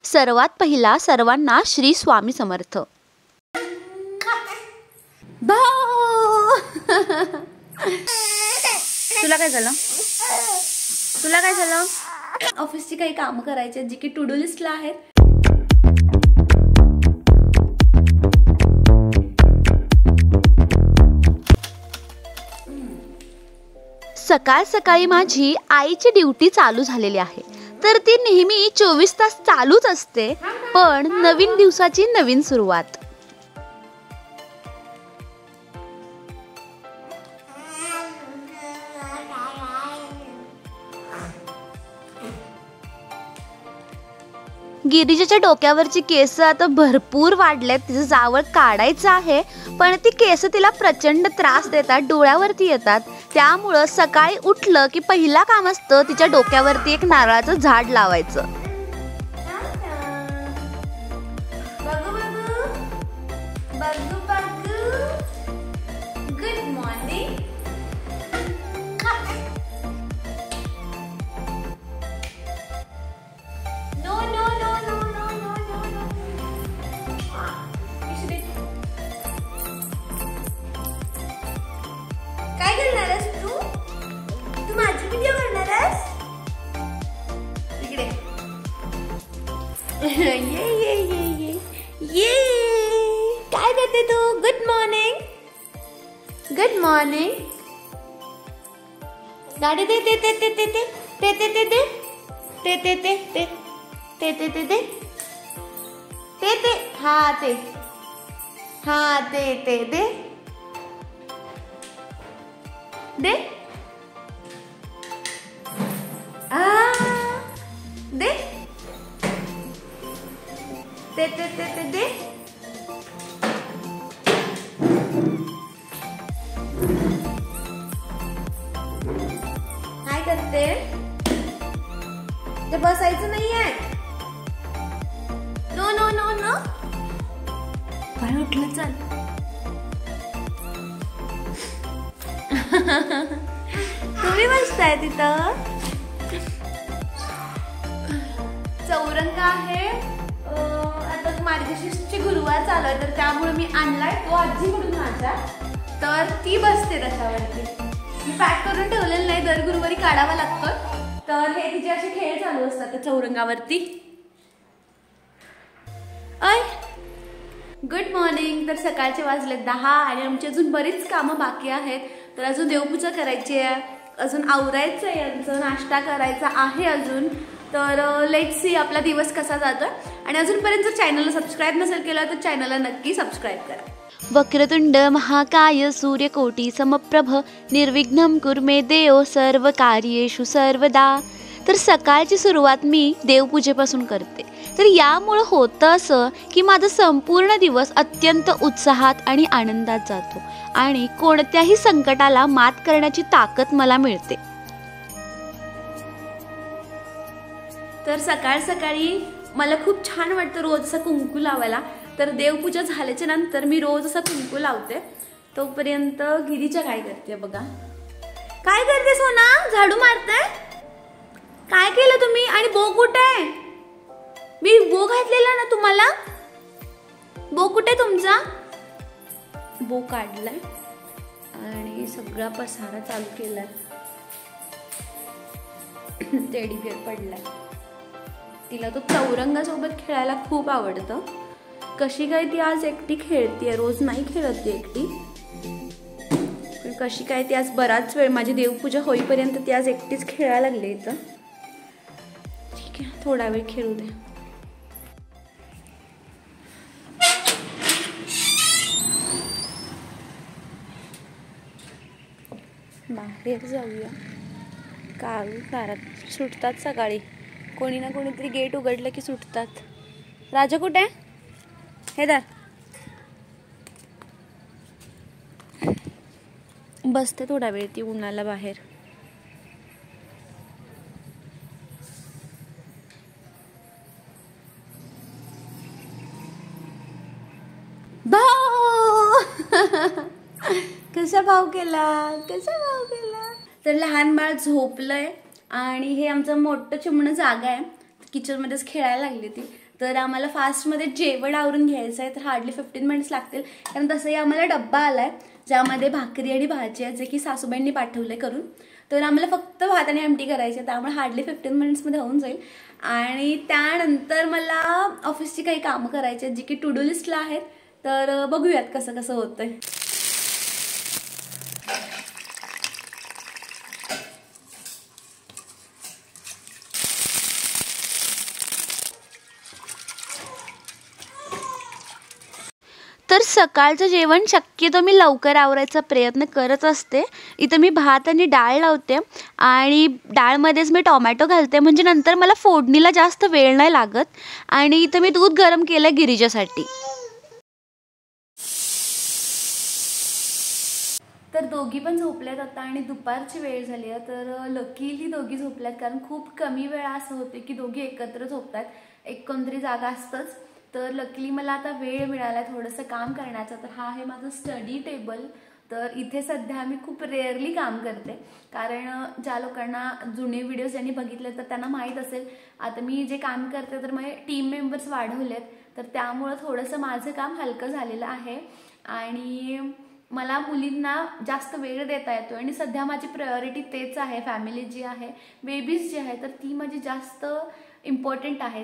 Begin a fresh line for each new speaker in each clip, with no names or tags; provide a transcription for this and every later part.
सर्वात पहिला सर्वांना श्री स्वामी समर्थ। तुला काय झालं? तुला काय झालं? ऑफिसची काही कामं करायची जी की टू डू लिस्टला आहेत। सकाळ सकाळी माझी आईची ड्युटी चालू झालेली आहे, तर ती नेहमी 24 तास चालूच असते, पण नवीन दिवसाची नवीन सुरुवात। गिरिजाच्या डोक्यावरची केस आता भरपूर वाढलेत, तिचं जावळ काढायचं आहे, पण ती केस तिला प्रचंड त्रास देतात, डोळ्यावरती येतात। त्यामुळं सकाळी उठलं की पहिला काम असतं तिच्या डोक्यावरती एक नारळाचं झाड लावायचं। Good morning. No no no no no no no no. काय करणार आहेस तू? तू माझी व्हिडिओ करणार आहेस? इकडे ये ये ये ये ये। काय करते तू? Good morning. Good morning. गाडी दे दे दे दे दे दे दे दे दे दे ते ते ते ते ते ते ते ते ते ते हाँ ते हाँ ते ते दे दे दे ते ते ते ते दे। काय करते? ते बसायचं नाहीये। No no no no. काय उठलं? चल। तुम्ही बसताय तिथं? चौरंग आहे। आता मार्गशीर्षचे गुरुवार चालू आहे, तर त्यामुळे मी आणलाय तो आजीकडून माझ्या, तर ती बसते त्याच्यावरती। मी पॅक करून ठेवलेलं नाही, दर गुरुवारी काढावा लागतं, तर हे तिचे असे खेळ चालू असतात त्या चौरंगावरती। अय गुड मॉर्निंग। तर सकाळचे वाजले 10 आणि आमची अजून बरीच कामं बाकी आहेत, तर अजून देवपूजा करायची आहे, अजून आवरायचं आहे, यांचं नाश्ता करायचा आहे अजून। तर लेट्स सी आपला दिवस कसा जातोय। आणि अजूनपर्यंत जर चॅनलला सबस्क्राईब नसेल केलं तर चॅनलला नक्की सबस्क्राईब करा। वक्रतुंड महाकाय सूर्यकोटी समप्रभ निर्विघ्नं कुरु मे देव सर्व कार्येषु सर्वदा। तर सकाळची सुरुवात मी देवपूजेपासून करते, तर यामुळे होतं असं की माझा संपूर्ण दिवस अत्यंत उत्साहात आणि आनंदात जातो आणि कोणत्याही संकटाला मात करण्याची ताकद मला मिळते। तर सकाळ सकाळी मला खूप छान वाटतं रोज असं कुंकू लावायला, तर देवपूजा झाल्याच्या नंतर मी रोज असं कुंकू लावते। तोपर्यंत गिरीजा काय करते बघा। काय करते सोना? झाडू मारते? काय केलं तुम्ही? आणि बो कुठे आहे? मी बो घातलेला ना तुम्हाला? बो कुठे तुमचा? बो काढलाय आणि सगळा पसारा चालू केलाय। टेडी बिअर पडलाय। तिला तो चौरंगासोबत खेळायला खूप आवडतं। कशी काय ती आज एकटी खेळतीये, रोज नाही खेळत ती एकटी, पण कशी काय ती आज बराच वेळ माझी देवपूजा होईपर्यंत ती आज एकटीच खेळायला लागली इथं। ठीक आहे, थोडा वेळ खेळू दे। बाहेर जाऊया। काळू दारात सुटतात सकाळी, कोणी ना कोणीतरी गेट उघडलं की सुटतात। राजा कुठे आहे? हे दार बसते थोडा वेळ ती उन्हाला बाहेर। भाऊ कसा भाव केला? कसा भाव केला? तर लहान बाळ झोपलंय आणि हे आमचं मोठं चिमणं जागा आहे, किचन मध्येच खेळायला लागली ती, तर आम्हाला फास्टमध्ये जेवण आवरून घ्यायचं आहे, तर हार्डली 15 मिनिट्स लागतील, कारण तसंही आम्हाला डब्बा आला आहे ज्यामध्ये भाकरी आणि भाजी आहे, जे की सासूबाईंनी पाठवलं आहे करून. तर आम्हाला फक्त भात आणि आमटी करायची आहे, त्यामुळे हार्डली 15 मिनिट्समध्ये होऊन जाईल. आणि त्यानंतर मला ऑफिसची काही कामं करायची आहेत जी की टू डू लिस्टला आहेत. तर बघूयात कसं कसं होतंय. तर सकाळचं जेवण शक्यतो मी लवकर आवरायचा प्रयत्न करत असते. इथं मी भात आणि डाळ लावते आणि डाळमध्येच मी टोमॅटो घालते, म्हणजे नंतर मला फोडणीला जास्त वेळ नाही लागत. आणि इथं मी दूध गरम केलं गिरिजासाठी. तर दोघी पण झोपल्यात आता आणि दुपारची वेळ झाली आहे. तर लकीली दोघी झोपल्यात, कारण खूप कमी वेळा असं होते की दोघी एकत्र झोपतात, एक कोणतरी जागा असतंच. तर लकीली मला आता वेळ मिळाला थोडंसं काम करण्याचा. तर हा आहे माझं स्टडी टेबल. तर इथे सध्या मी खूप रेअरली काम करते, कारण ज्या लोकांना जुने व्हिडिओज ज्यांनी बघितले तर त्यांना माहीत असेल आता मी जे काम करते तर माझे टीम मेंबर्स वाढवलेत, तर त्यामुळं थोडंसं माझं काम हलकं झालेलं आहे आणि मला मुलींना जास्त वेळ देता येतो. आणि सध्या माझी प्रायोरिटी तेच आहे, फॅमिली जी आहे, बेबीज जी आहे, तर ती माझी जास्त इम्पॉर्टंट आहे.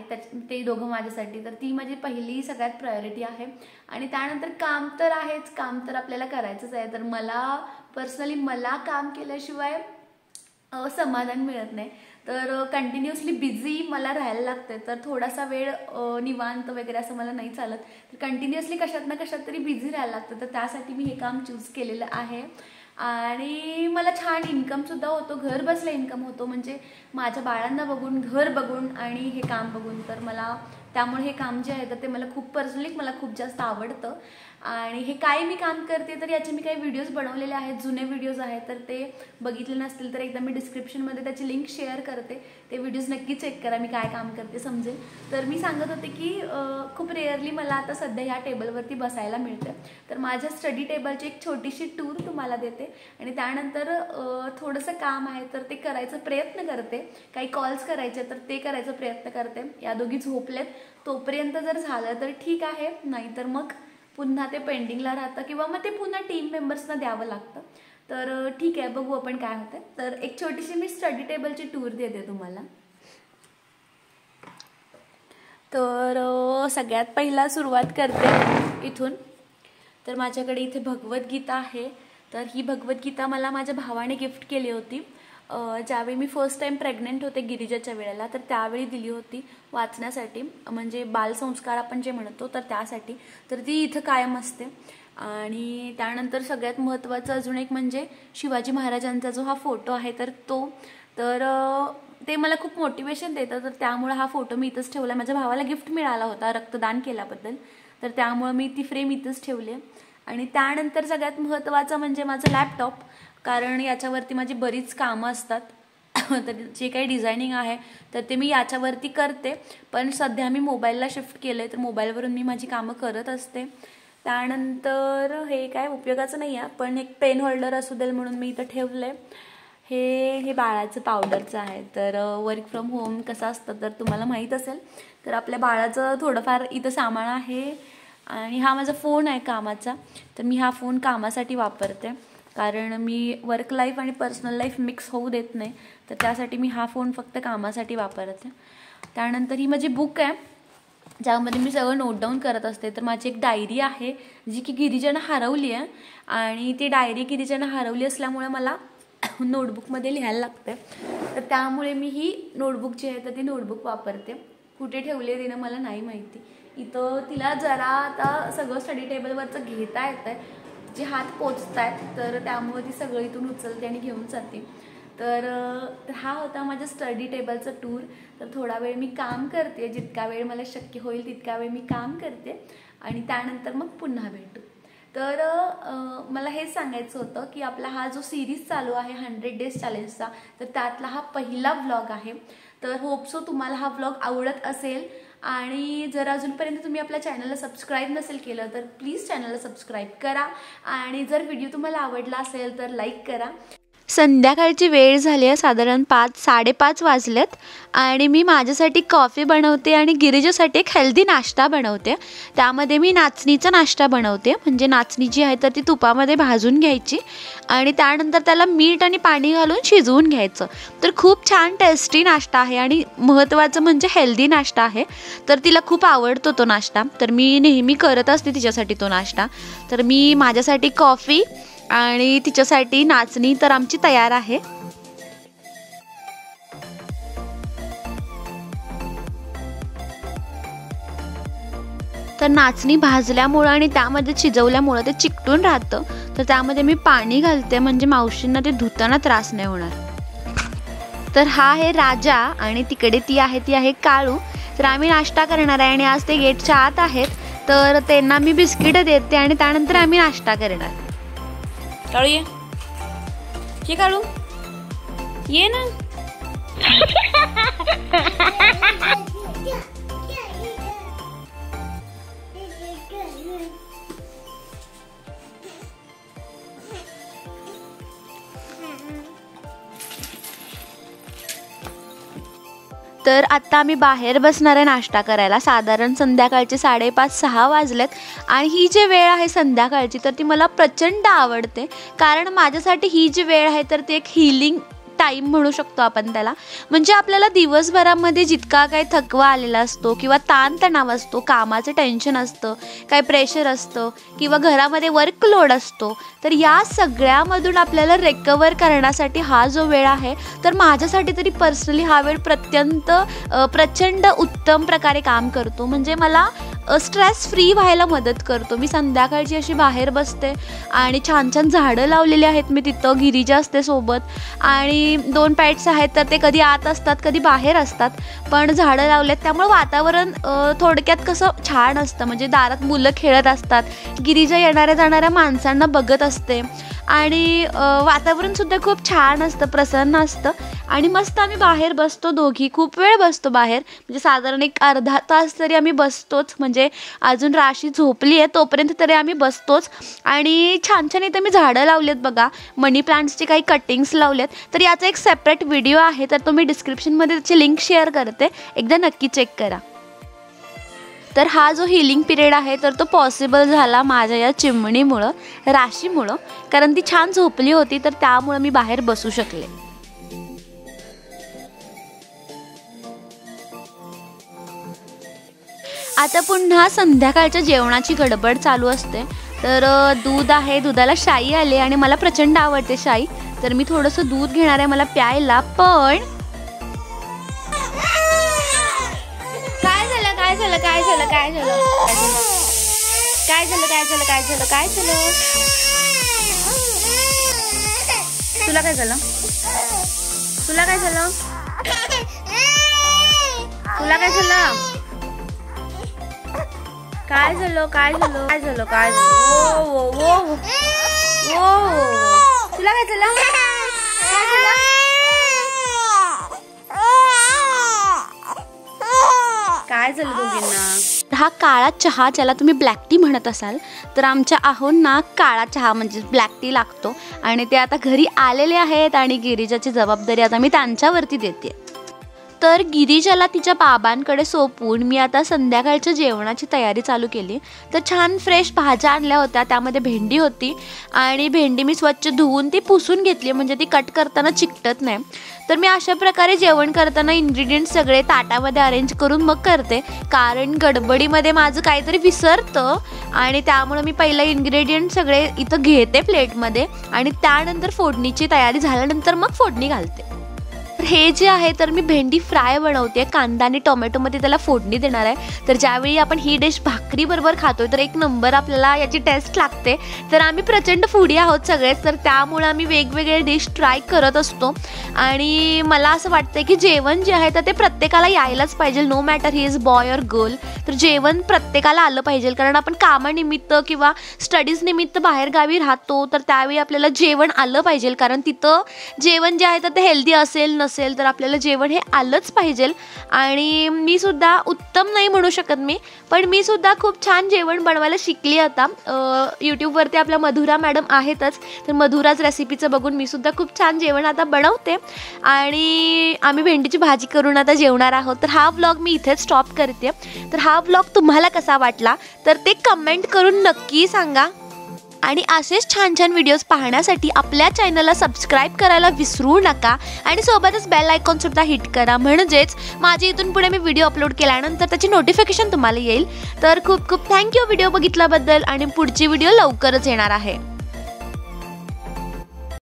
ते दोघं माझ्यासाठी, तर ती माझी पहिली सगळ्यात प्रायोरिटी आहे. आणि त्यानंतर काम तर आहेच, काम तर आपल्याला करायचंच आहे. तर मला पर्सनली मला काम केल्याशिवाय समाधान मिळत नाही. तर कंटिन्युअसली बिझी मला राहायला लागते. तर थोडासा वेळ निवांत वगैरे असं मला नाही चालत. तर कंटिन्युअसली कशात ना कशात तरी बिझी राहायला लागतं. तर त्यासाठी मी हे काम चूज केलेलं आहे. आणि मला छान इन्कमसुद्धा होतो, घर बसल्या इन्कम होतो, म्हणजे माझ्या बाळांना बघून, घर बघून आणि हे काम बघून. तर मला त्यामुळे हे काम जे आहे तर ते मला खूप पर्सनली मला खूप जास्त आवडतं. आणि हे काय मी काम करते तर याचे मी काही व्हिडिओज बनवलेले आहेत, जुने व्हिडिओज आहेत, तर ते बघितले नसतील तर एकदा मी डिस्क्रिप्शनमध्ये त्याची लिंक शेअर करते. ते व्हिडिओज नक्की चेक करा, मी काय काम करते समजेल. तर मी सांगत होते की खूप रेअरली मला आता सध्या ह्या टेबलवरती बसायला मिळतं. तर माझ्या स्टडी टेबलची एक छोटीशी टूर तुम्हाला देते आणि त्यानंतर थोडंसं काम आहे तर ते करायचा प्रयत्न करते. काही कॉल्स करायचे तर ते करायचा प्रयत्न करते. या दोघी झोपलेत तोपर्यंत जर झालं तर ठीक आहे, नाहीतर मग पुन्हा ते पेंडिंगला राहतं किंवा मग ते पुन्हा टीम मेंबर्सना द्यावं लागतं. तर ठीक आहे, बघू आपण काय होतं. तर एक छोटीशी मी स्टडी टेबलची टूर देते तुम्हाला. तर सगळ्यात पहिला सुरुवात करते इथून. तर माझ्याकडे इथे भगवद्गीता आहे. तर ही भगवद्गीता मला माझ्या भावाने गिफ्ट केली होती. ज्यावेळी मी फर्स्ट टाइम प्रेग्नेंट होते गिरिजाच्या वेळेला, तर त्यावेळी दिली होती वाचण्यासाठी, म्हणजे बालसंस्कार आपण जे म्हणतो तर त्यासाठी. तर ती इथं कायम असते. आणि त्यानंतर सगळ्यात महत्त्वाचं अजून एक म्हणजे शिवाजी महाराजांचा जो हा फोटो आहे तर तो, तर ते मला खूप मोटिवेशन देतं. तर त्यामुळे हा फोटो मी इथंच ठेवला. माझ्या भावाला गिफ्ट मिळाला होता रक्तदान केल्याबद्दल, तर त्यामुळे मी ती फ्रेम इथंच ठेवली. आणि त्यानंतर सगळ्यात महत्त्वाचं म्हणजे माझं लॅपटॉप, कारण याच्यावरती माझी बरीच कामं असतात. तर जे काही डिझायनिंग आहे तर ते मी याच्यावरती करते, पण सध्या मी मोबाईलला शिफ्ट केलं आहे, तर मोबाईलवरून मी माझी कामं करत असते. त्यानंतर हे काय उपयोगाचं नाही आहे, पण एक पेन होल्डर असू देईल म्हणून मी इथं ठेवलं आहे. हे बाळाचं पावडरचं आहे. तर वर्क फ्रॉम होम कसं असतं तर तुम्हाला माहीत असेल. तर आपल्या बाळाचं थोडंफार इथं सामान आहे. आणि हा माझा फोन आहे कामाचा. तर मी हा फोन कामासाठी वापरते, कारण मी वर्क लाईफ आणि पर्सनल लाईफ मिक्स होऊ देत नाही. तर त्यासाठी मी हा फोन फक्त कामासाठी वापरते. त्यानंतर ही माझी बुक आहे ज्यामध्ये मी सगळं नोट डाऊन करत असते. तर माझी एक डायरी आहे जी की गिरिजानं हरवली आहे, आणि ती डायरी गिरिजानं हरवली असल्यामुळे मला नोटबुकमध्ये लिहायला लागते. तर त्यामुळे मी ही नोटबुक जी आहे तर ती नोटबुक वापरते. कुठे ठेवले तिनं मला नाही माहिती. इथं तिला जरा आता सगळं स्टडी टेबलवरचं घेता येतं आहे, जे हात पोचत आहेत, तर त्यामुळे ती सगळं इथून उचलते आणि घेऊन जाते. तर हा होता माझ्या स्टडी टेबलचा टूर. तर थोडा वेळ मी काम करते, जितका वेळ मला शक्य होईल तितका वेळ मी काम करते आणि त्यानंतर मग पुन्हा भेटू. तर मला हेच सांगायचं होतं की आपला हा जो सिरीज चालू आहे 100 डेज चॅलेंजचा, तर त्यातला हा पहिला व्लॉग आहे. तर होप सो तुम्हाला हा व्लॉग आवडत असेल. आणि जर अजूनपर्यंत तुम्ही आपल्या चॅनलला सबस्क्राईब नसेल केलं तर प्लीज चॅनलला सबस्क्राईब करा. आणि जर व्हिडिओ तुम्हाला आवडला असेल तर लाईक करा. संध्याकाळची वेळ झाली आहे, साधारण 5-5:30 वाजलेत आणि मी माझ्यासाठी कॉफी बनवते आणि गिरिजासाठी एक हेल्दी नाश्ता बनवते. त्यामध्ये मी नाचणीचा नाश्ता बनवते. म्हणजे नाचणी जी आहे तर ती तुपामध्ये भाजून घ्यायची आणि त्यानंतर त्याला मीठ आणि पाणी घालून शिजवून घ्यायचं. तर खूप छान टेस्टी नाश्ता आहे आणि महत्त्वाचं म्हणजे हेल्दी नाश्ता आहे. तर तिला खूप आवडतो तो नाश्ता, तर मी नेहमी करत असते तिच्यासाठी तो नाश्ता. तर मी माझ्यासाठी कॉफी आणि तिच्यासाठी नाचणी तर आमची तयार आहे. तर नाचणी भाजल्यामुळं आणि त्यामध्ये शिजवल्यामुळं ते चिकटून राहतं. तर त्यामध्ये मी पाणी घालते म्हणजे मावशींना ते धुताना त्रास नाही होणार. तर हा आहे राजा आणि तिकडे ती आहे काळू. तर आम्ही नाश्ता करणार आहे आणि आज ते गेटच्या आत आहेत. तर त्यांना मी बिस्किट देते आणि त्यानंतर आम्ही नाश्ता करणार. काळू ये काळू ये ना. तर आत्ता आम्ही बाहेर बसणार आहे नाश्ता करायला. साधारण संध्याकाळचे 5:30-6 वाजलेत आणि ही जी वेळ आहे संध्याकाळची तर ती मला प्रचंड आवडते. कारण माझ्यासाठी ही जी वेळ आहे तर ती एक हीलिंग टाईम म्हणू शकतो आपण त्याला. म्हणजे आपल्याला दिवसभरामध्ये जितका काही थकवा आलेला असतो किंवा ताणतणाव असतो, कामाचं टेन्शन असतं, काही प्रेशर असतं किंवा घरामध्ये वर्कलोड असतो, तर या सगळ्यामधून आपल्याला रिकवर करण्यासाठी हा जो वेळ आहे तर माझ्यासाठी तरी पर्सनली हा वेळ प्रचंड उत्तम प्रकारे काम करतो. म्हणजे मला स्ट्रेस फ्री व्हायला मदत करतो. मी संध्याकाळची अशी बाहेर बसते आणि छान छान झाडं लावलेली आहेत मी तिथं. गिरिजा असते सोबत आणि 2 पॅट्स आहेत तर ते कधी आत असतात कधी बाहेर असतात, पण झाडं लावलेत त्यामुळे वातावरण थोडक्यात कसं छान असतं. म्हणजे दारात मुलं खेळत असतात, गिरिजा येणाऱ्या जाणाऱ्या माणसांना बघत असते आणि वातावरणसुद्धा खूप छान असतं, प्रसन्न असतं आणि मस्त आम्ही बाहेर बसतो दोघी. खूप वेळ बसतो बाहेर, म्हणजे साधारण एक अर्धा तास तरी आम्ही बसतोच. म्हणजे अजून राशी झोपली आहे तोपर्यंत तरी आम्ही बसतोच. आणि छान छान इथं मी झाडं लावलेत बघा, मनी प्लांट्सचे काही कटिंग्स लावलेत. तर याचा एक सेपरेट व्हिडिओ आहे तर तो मी डिस्क्रिप्शनमध्ये त्याची लिंक शेअर करते, एकदा नक्की चेक करा. तर हा जो हिलिंग पिरियड आहे तर तो पॉसिबल झाला माझ्या या चिमणीमुळं, राशीमुळं. कारण ती छान झोपली होती तर त्यामुळं मी बाहेर बसू शकले. आता पुन्हा संध्याकाळच्या जेवणाची गडबड चालू असते. तर दूध आहे, दुधाला शाई आली आणि मला प्रचंड आवडते शाई. तर मी थोडंसं दूध घेणार आहे मला प्यायला. पण तुला काय झालं? हा काळा चहा ज्याला तुम्ही ब्लॅक टी म्हणत असाल तर आमच्या आहोंना काळा चहा म्हणजे ब्लॅक टी लागतो आणि ते आता घरी आलेले आहेत आणि गिरिजाची जबाबदारी आता मी त्यांच्यावरती देते. तर गिरिजाला तिच्या बाबांकडे सोपवून मी आता संध्याकाळच्या जेवणाची तयारी चालू केली. तर छान फ्रेश भाज्या आणल्या होत्या, त्यामध्ये भेंडी होती आणि भेंडी मी स्वच्छ धुवून ती पुसून घेतली म्हणजे ती कट करताना चिकटत नाही. तर मी अशा प्रकारे जेवण करताना इन्ग्रेडियंट्स सगळे ताटामध्ये अरेंज करून मग करते, कारण गडबडीमध्ये माझं काहीतरी विसरतं आणि त्यामुळं मी पहिला इन्ग्रेडियंट सगळे इथं घेते प्लेटमध्ये आणि त्यानंतर फोडणीची तयारी झाल्यानंतर मग फोडणी घालते. हे जे आहे तर मी भेंडी फ्राय बनवते, कांदा आणि टोमॅटोमध्ये त्याला फोडणी देणार आहे. तर ज्यावेळी आपण ही डिश भाकरीबरोबर खातो तर एक नंबर आपल्याला याची टेस्ट लागते. तर आम्ही प्रचंड फूडी आहोत सगळेच, तर त्यामुळे आम्ही वेगवेगळे डिश ट्राय करत असतो आणि मला असं वाटतं की जेवण जे आहे तर ते प्रत्येकाला यायलाच पाहिजे, no matter he is boy और गर्ल. तर जेवण प्रत्येकाला आलं पाहिजे, कारण आपण कामानिमित्त किंवा स्टडीज निमित्त बाहेरगावी राहतो तर त्यावेळी आपल्याला जेवण आलं पाहिजे, कारण तिथं जेवण जे आहे तर ते हेल्दी असेल असेल तर आपल्याला जेवण हे आलंच पाहिजे. आणि मी सुद्धा उत्तम नाही म्हणू शकत मी, पण मी सुद्धा खूप छान जेवण बनवायला शिकली आता. यूट्यूबवरती आपल्या मधुरा मॅडम आहेतच, तर मधुराज रेसिपीचं बघून मी सुद्धा खूप छान जेवण आता बनवते. आणि आम्ही भेंडीची भाजी करून आता जेवणार आहोत. तर हा व्लॉग मी इथेच स्टॉप करते. तर हा व्लॉग तुम्हाला कसा वाटला तर ते कमेंट करून नक्की सांगा. आणि असेच छान छान व्हिडिओज पाहण्यासाठी आपल्या चॅनलला सबस्क्राईब करायला विसरू नका. आणि सोबतच बेल आयकॉनसुद्धा हिट करा, म्हणजेच माझी इथून पुढे मी व्हिडिओ अपलोड केल्यानंतर त्याची नोटिफिकेशन तुम्हाला येईल. तर खूप खूप थँक्यू व्हिडिओ बघितल्याबद्दल, आणि पुढची व्हिडिओ लवकरच येणार आहे.